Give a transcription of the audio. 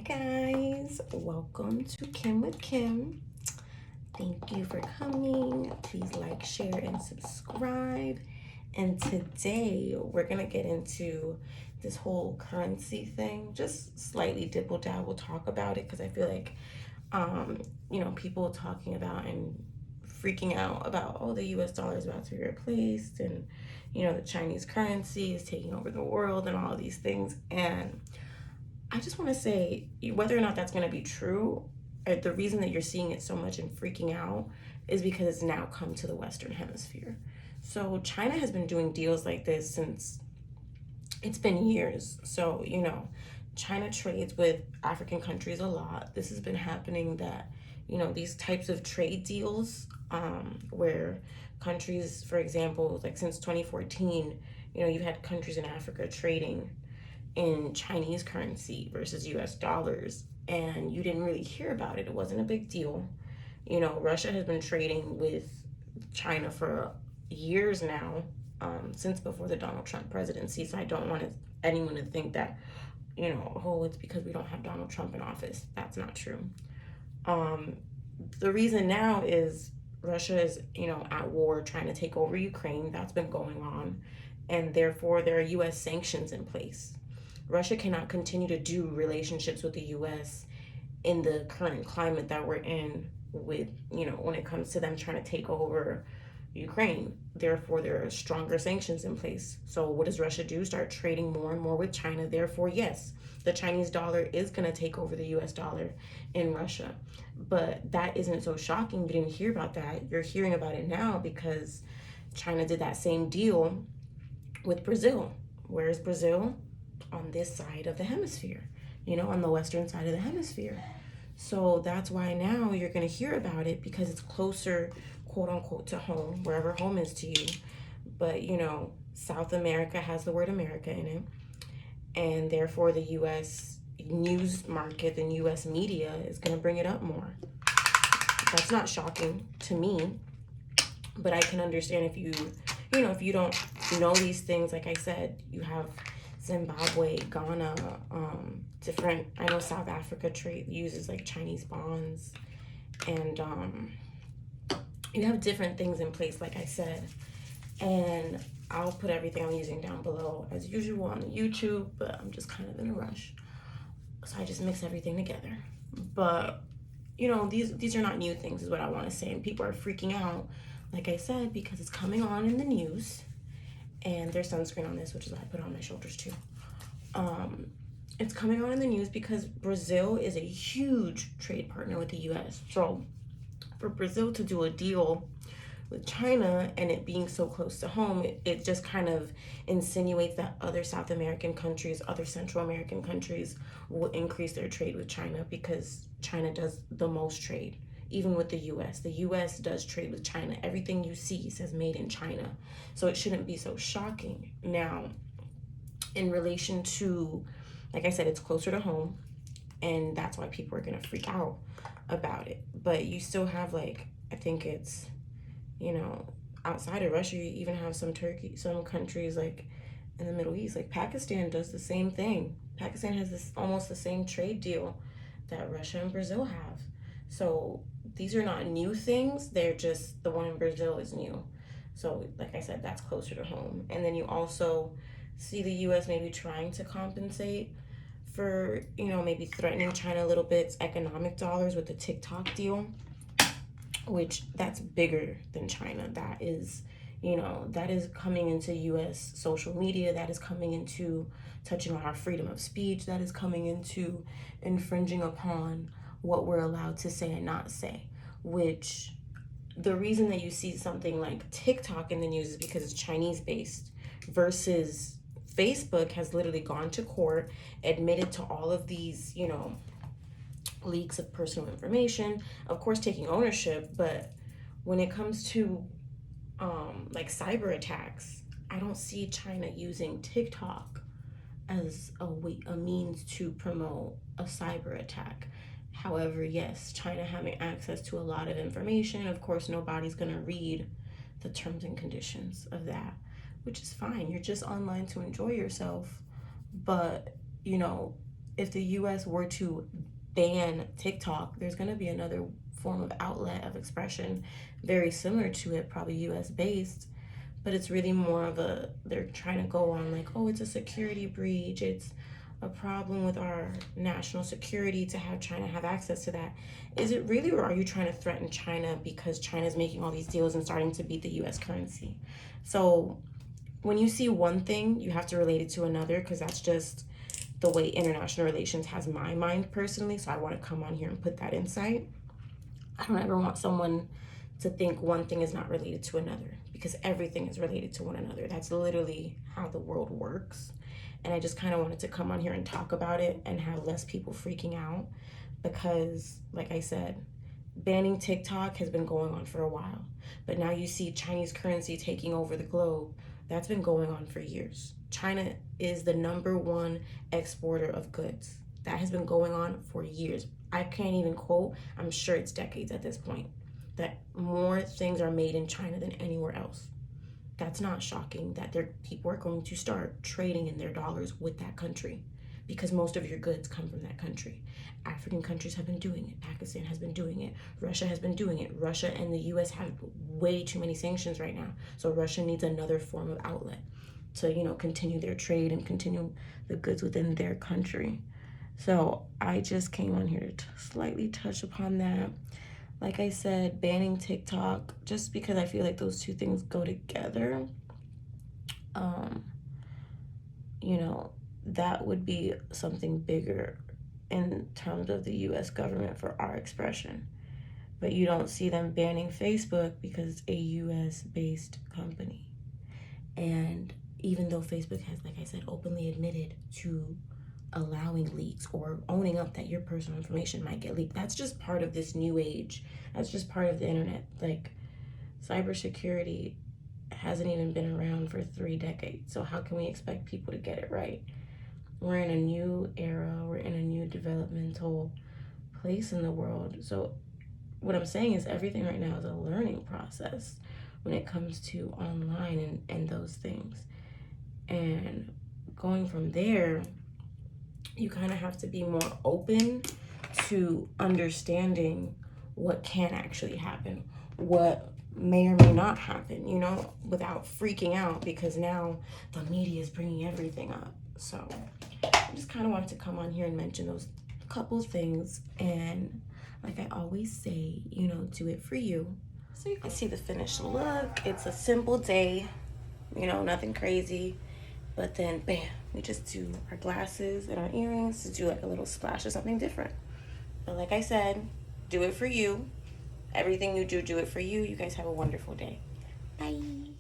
Guys, welcome to Kim with Kim. Thank you for coming. Please like, share, and subscribe. And today we're gonna get into this whole currency thing, just slightly dibble dabble talk about it, because I feel like people talking about and freaking out about, oh, the US dollar is about to be replaced, and the Chinese currency is taking over the world and all these things. And I just want to say, whether or not that's going to be true, the reason that you're seeing it so much and freaking out is because it's now come to the Western Hemisphere. So China has been doing deals like this since it's been years. So, China trades with African countries a lot. This has been happening that, these types of trade deals where countries, for example, like since 2014, you've had countries in Africa trading in Chinese currency versus US dollars, and you didn't really hear about it. It wasn't a big deal. Russia has been trading with China for years now, since before the Donald Trump presidency. So I don't want anyone to think that, oh, it's because we don't have Donald Trump in office. That's not true. The reason now is Russia is, at war trying to take over Ukraine. That's been going on. And therefore, there are US sanctions in place. Russia cannot continue to do relationships with the US in the current climate that we're in with, when it comes to them trying to take over Ukraine. Therefore, there are stronger sanctions in place. So what does Russia do? Start trading more and more with China. Therefore, yes, the Chinese dollar is going to take over the US dollar in Russia. But that isn't so shocking. You didn't hear about that. You're hearing about it now because China did that same deal with Brazil. Where is Brazil? On this side of the hemisphere, on the western side of the hemisphere. So that's why now you're going to hear about it, because it's closer, quote unquote, to home, wherever home is to you. But, South America has the word America in it. And therefore the US news market and US media is going to bring it up more. That's not shocking to me, but I can understand if if you don't know these things. Like I said, you have Zimbabwe, Ghana, different. I know South Africa uses like Chinese bonds, and you have different things in place, like I said. And I'll put everything I'm using down below as usual on the YouTube, but I'm just kind of in a rush, so I just mix everything together. But these are not new things, is what I want to say, and people are freaking out, like I said, because it's coming on in the news. And there's sunscreen on this, which is why I put it on my shoulders too. It's coming on in the news because Brazil is a huge trade partner with the US. So for Brazil to do a deal with China and it being so close to home, it just kind of insinuates that other South American countries, other Central American countries will increase their trade with China, because China does the most trade. Even with the US. The US does trade with China. Everything you see says made in China. So it shouldn't be so shocking. Now, in relation to, like I said, it's closer to home, and that's why people are going to freak out about it. But you still have, like, I think it's, outside of Russia, you even have some countries like in the Middle East, like Pakistan does the same thing. Pakistan has almost the same trade deal that Russia and Brazil have. So these are not new things. They're just, the one in Brazil is new. So like I said, that's closer to home. And then you also see the US maybe trying to compensate for, maybe threatening China a little bit, economic dollars with the Tik Tok deal, which that's bigger than China. That is, that is coming into US social media. That is coming into touching on our freedom of speech. That is coming into infringing upon what we're allowed to say and not say, which the reason that you see something like TikTok in the news is because it's Chinese based, versus Facebook has literally gone to court, admitted to all of these, leaks of personal information, of course taking ownership. But when it comes to like cyber attacks, I don't see China using TikTok as a means to promote a cyber attack. However, yes, China having access to a lot of information, of course, nobody's going to read the terms and conditions of that, which is fine. You're just online to enjoy yourself. But, if the US were to ban TikTok, there's going to be another form of outlet of expression very similar to it, probably US based, but it's really more of a, they're trying to go on like, oh, it's a security breach, it's a problem with our national security to have China have access to that. Is it really, or are you trying to threaten China because China's making all these deals and starting to beat the US currency? So when you see one thing, you have to relate it to another, because that's just the way international relations has my mind personally. So I want to come on here and put that insight. I don't ever want someone to think one thing is not related to another, because everything is related to one another. That's literally how the world works. And I just kind of wanted to come on here and talk about it and have less people freaking out, because like I said, banning TikTok has been going on for a while, but now you see Chinese currency taking over the globe. That's been going on for years. China is the #1 exporter of goods. That has been going on for years. I can't even quote, I'm sure it's decades at this point, that more things are made in China than anywhere else. That's not shocking that people are going to start trading in their dollars with that country, because most of your goods come from that country. African countries have been doing it. Pakistan has been doing it. Russia has been doing it. Russia and the US have way too many sanctions right now. So Russia needs another form of outlet to, continue their trade and continue the goods within their country. So I just came on here to slightly touch upon that. Like I said, banning TikTok, just because I feel like those two things go together. That would be something bigger in terms of the US government for our expression. But you don't see them banning Facebook because it's a US based company. And even though Facebook has, like I said, openly admitted to allowing leaks or owning up that your personal information might get leaked, that's just part of this new age. That's just part of the internet. Like, cybersecurity hasn't even been around for 3 decades. So how can we expect people to get it right? We're in a new era. We're in a new developmental place in the world. So what I'm saying is everything right now is a learning process when it comes to online and those things. And going from there, you kind of have to be more open to understanding what can actually happen, what may or may not happen, without freaking out, because now the media is bringing everything up. So I just kind of wanted to come on here and mention those couple things. And like I always say, do it for you. So you can see the finished look. It's a simple day, nothing crazy. But then, bam, we just do our glasses and our earrings to do like a little splash of something different. But like I said, do it for you. Everything you do, do it for you. You guys have a wonderful day. Bye.